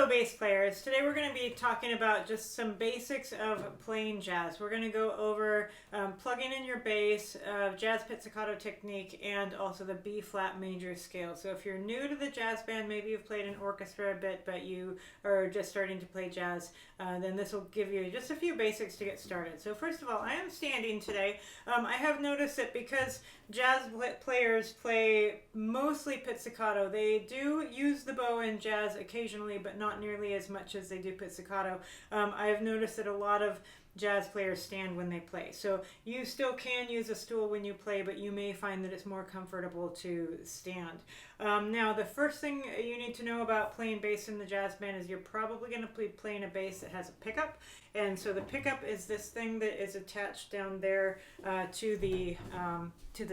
Hello bass players. Today we're going to be talking about just some basics of playing jazz. We're going to go over plugging in your bass, jazz pizzicato technique, and also the B flat major scale. So if you're new to the jazz band, maybe you've played an orchestra a bit, but you are just starting to play jazz, then this will give you just a few basics to get started. So first of all, I am standing today. I have noticed that because jazz players play mostly pizzicato, they do use the bow in jazz occasionally, but not nearly as much as they do pizzicato. I've noticed that a lot of jazz players stand when they play. So you still can use a stool when you play, but you may find that it's more comfortable to stand. Now, the first thing you need to know about playing bass in the jazz band is you're probably going to be playing a bass that has a pickup. And so the pickup is this thing that is attached down there to the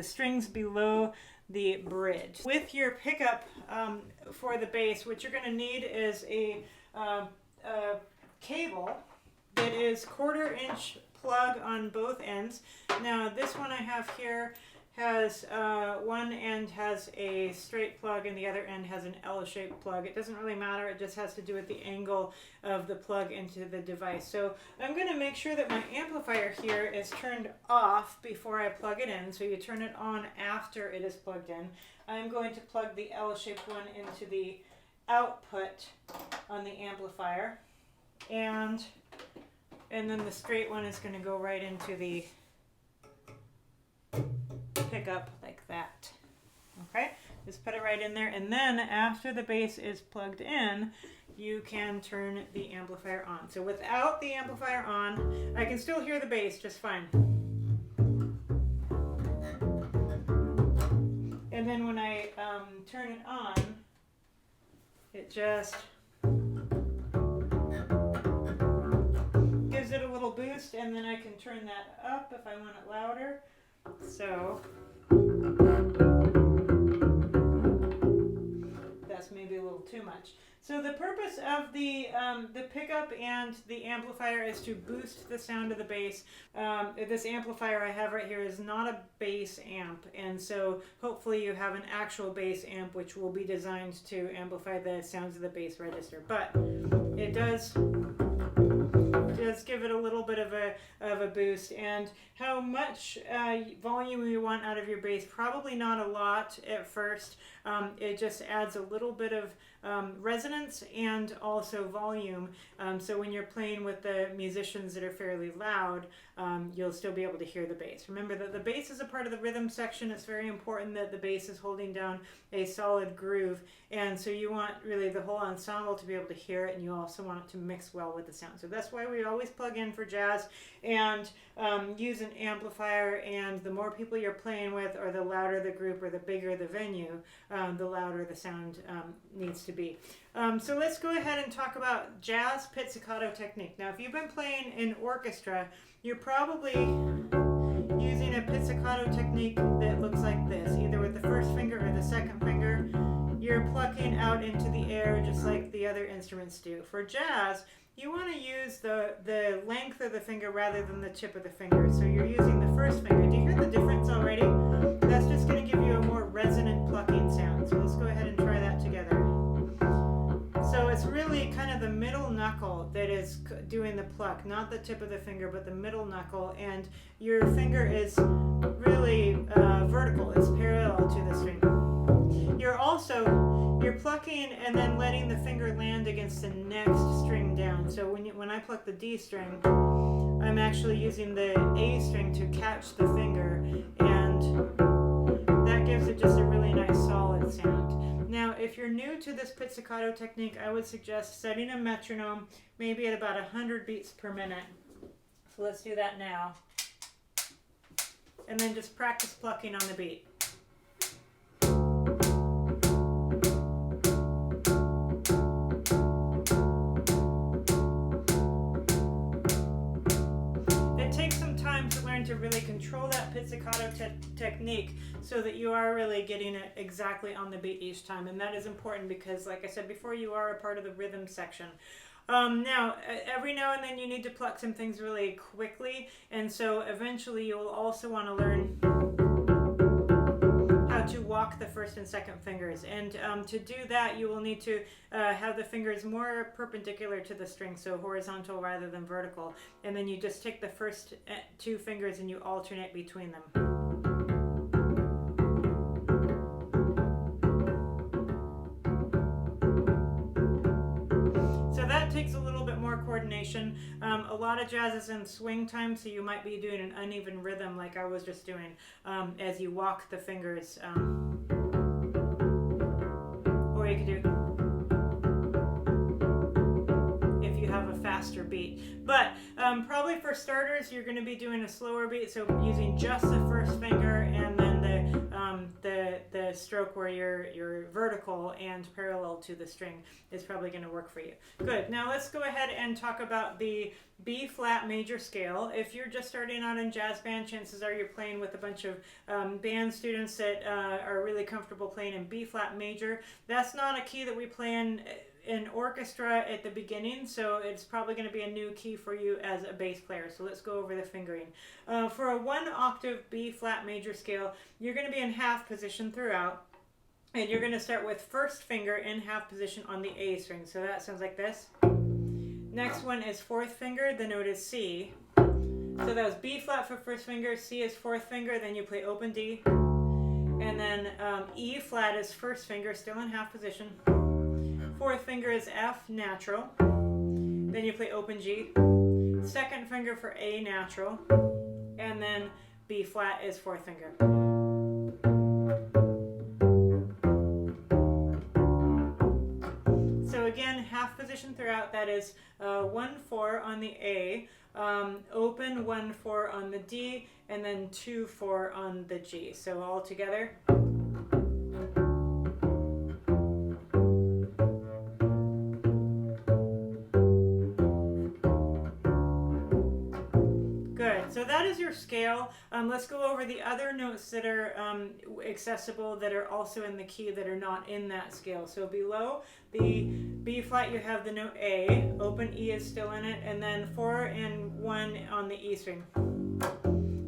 strings below the bridge. With your pickup for the bass, what you're going to need is a cable that is 1/4 inch plug on both ends. Now this one I have here has one end has a straight plug and the other end has an L-shaped plug. It doesn't really matter, it just has to do with the angle of the plug into the device. So I'm going to make sure that my amplifier here is turned off before I plug it in. So you turn it on after it is plugged in. I'm going to plug the L-shaped one into the output on the amplifier, and then the straight one is going to go right into the pickup like that. Okay, just put it right in there, and then after the bass is plugged in, you can turn the amplifier on. So without the amplifier on, I can still hear the bass just fine. And then when I turn it on, it just gives it a little boost, and then I can turn that up if I want it louder. So that's maybe a little too much. So the purpose of the pickup and the amplifier is to boost the sound of the bass. This amplifier I have right here is not a bass amp, and so hopefully you have an actual bass amp which will be designed to amplify the sounds of the bass register. But it does give it a little bit of a boost. And how much volume you want out of your bass, probably not a lot at first. It just adds a little bit of resonance and also volume, so when you're playing with the musicians that are fairly loud, you'll still be able to hear the bass. Remember that the bass is a part of the rhythm section. It's very important that the bass is holding down a solid groove, and so you want really the whole ensemble to be able to hear it, and you also want it to mix well with the sound. So that's why we always plug in for jazz and use an amplifier, and the more people you're playing with, or the louder the group or the bigger the venue, the louder the sound needs to be. So let's go ahead and talk about jazz pizzicato technique. Now, if you've been playing in orchestra, you're probably using a pizzicato technique that looks like this, either with the first finger or the second finger. You're plucking out into the air just like the other instruments do. For jazz, you want to use the length of the finger rather than the tip of the finger. So you're using the first finger. Do you hear the difference already? That's just going to give you a more resonant plucking sound. So let's go ahead and try that together. So it's really kind of the middle knuckle that is doing the pluck, not the tip of the finger, but the middle knuckle. And your finger is really vertical. It's parallel to the string. You're plucking and then letting the finger land against the next string down. So when I pluck the D string, I'm actually using the A string to catch the finger, and that gives it just a really nice solid sound. Now, if you're new to this pizzicato technique, I would suggest setting a metronome maybe at about 100 beats per minute. So let's do that now. And then just practice plucking on the beat. To really control that pizzicato technique so that you are really getting it exactly on the beat each time. And that is important because, like I said before, you are a part of the rhythm section. Now, every now and then you need to pluck some things really quickly, and so eventually you'll also want to learn how how to walk the first and second fingers. And to do that, you will need to have the fingers more perpendicular to the string, so horizontal rather than vertical. And then you just take the first two fingers and you alternate between them. Takes a little bit more coordination. A lot of jazz is in swing time, so you might be doing an uneven rhythm like I was just doing as you walk the fingers. Or you could do if you have a faster beat. But probably for starters, you're going to be doing a slower beat, so using just the first finger and then the stroke where you're vertical and parallel to the string is probably going to work for you. Good. Now let's go ahead and talk about the B flat major scale. If you're just starting out in jazz band, chances are you're playing with a bunch of band students that are really comfortable playing in B flat major. That's not a key that we play in orchestra at the beginning, so it's probably going to be a new key for you as a bass player. So let's go over the fingering. For a 1 octave B flat major scale, you're going to be in half position throughout, and you're going to start with first finger in half position on the A string. So that sounds like this. Next one is fourth finger, the note is C. So that was B flat for first finger, C is fourth finger, then you play open D. And then E flat is first finger, still in half position. Fourth finger is F, natural. Then you play open G. Second finger for A, natural. And then B flat is fourth finger. So again, half position throughout, that is 1-4 on the A, open 1-4 on the D, and then 2-4 on the G. So all together. So that is your scale. Let's go over the other notes that are accessible that are also in the key that are not in that scale. So below the B flat, you have the note A, open E is still in it, and then 4 and 1 on the E string.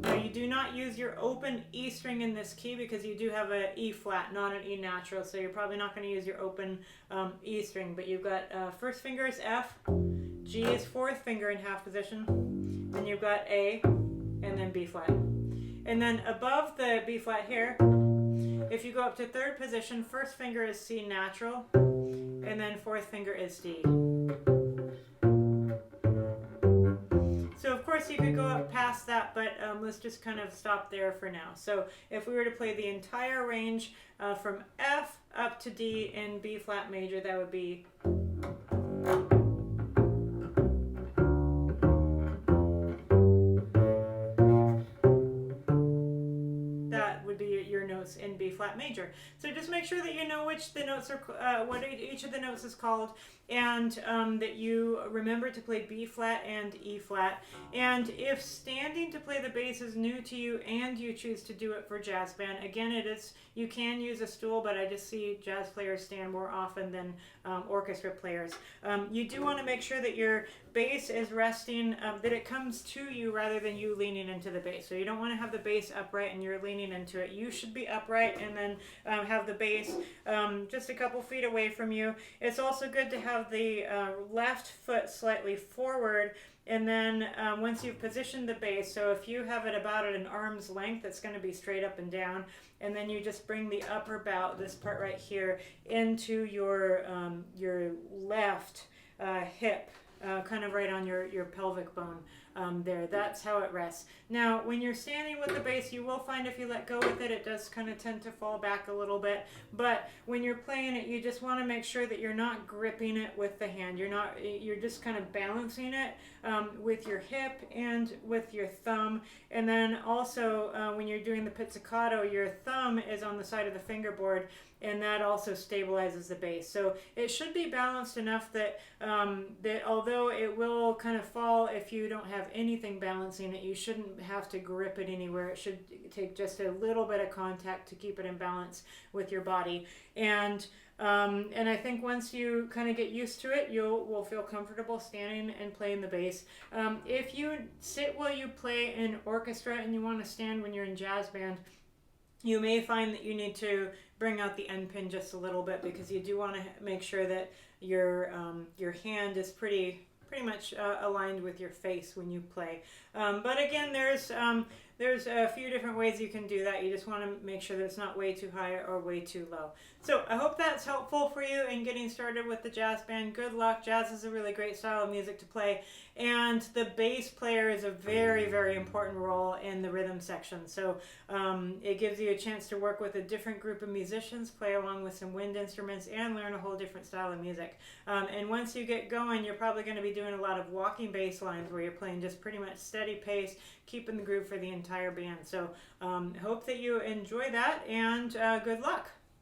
Now you do not use your open E string in this key because you do have an E flat, not an E natural, so you're probably not going to use your open E string, but you've got first finger is F, G is fourth finger in half position, then you've got A, and then B flat. And then above the B flat here, if you go up to third position, first finger is C natural, and then fourth finger is D. So of course you could go up past that, but let's just kind of stop there for now. So if we were to play the entire range from F up to D in B flat major, that would be your notes in B flat major. So just make sure that you know which the notes are, what each of the notes is called, and that you remember to play B flat and E flat. And if standing to play the bass is new to you and you choose to do it for jazz band, again, you can use a stool, but I just see jazz players stand more often than orchestra players. You do want to make sure that your bass is resting, that it comes to you rather than you leaning into the bass. So you don't want to have the bass upright and you're leaning into it. You should be upright and then have the bass just a couple feet away from you. It's also good to have the left foot slightly forward, and then once you've positioned the bass, so if you have it about at an arm's length, it's going to be straight up and down, and then you just bring the upper bout, this part right here, into your left hip, kind of right on your pelvic bone there. That's how it rests. Now, when you're standing with the bass, you will find if you let go with it, it does kind of tend to fall back a little bit. But when you're playing it, you just want to make sure that you're not gripping it with the hand. You're just kind of balancing it with your hip and with your thumb. And then also when you're doing the pizzicato, your thumb is on the side of the fingerboard, and that also stabilizes the bass. So it should be balanced enough that that although it will kind of fall if you don't have anything balancing it, you shouldn't have to grip it anywhere. It should take just a little bit of contact to keep it in balance with your body. And I think once you kind of get used to it, will feel comfortable standing and playing the bass. If you sit while you play in orchestra and you want to stand when you're in jazz band, you may find that you need to bring out the end pin just a little bit, because you do want to make sure that your hand is pretty much aligned with your face when you play. But again, there's a few different ways you can do that. You just want to make sure that it's not way too high or way too low. So I hope that's helpful for you in getting started with the jazz band. Good luck. Jazz is a really great style of music to play, and the bass player is a very, very important role in the rhythm section. So it gives you a chance to work with a different group of musicians, play along with some wind instruments, and learn a whole different style of music. And once you get going, you're probably going to be doing a lot of walking bass lines where you're playing just pretty much steady pace, keeping the groove for the entire band. So hope that you enjoy that, and good luck.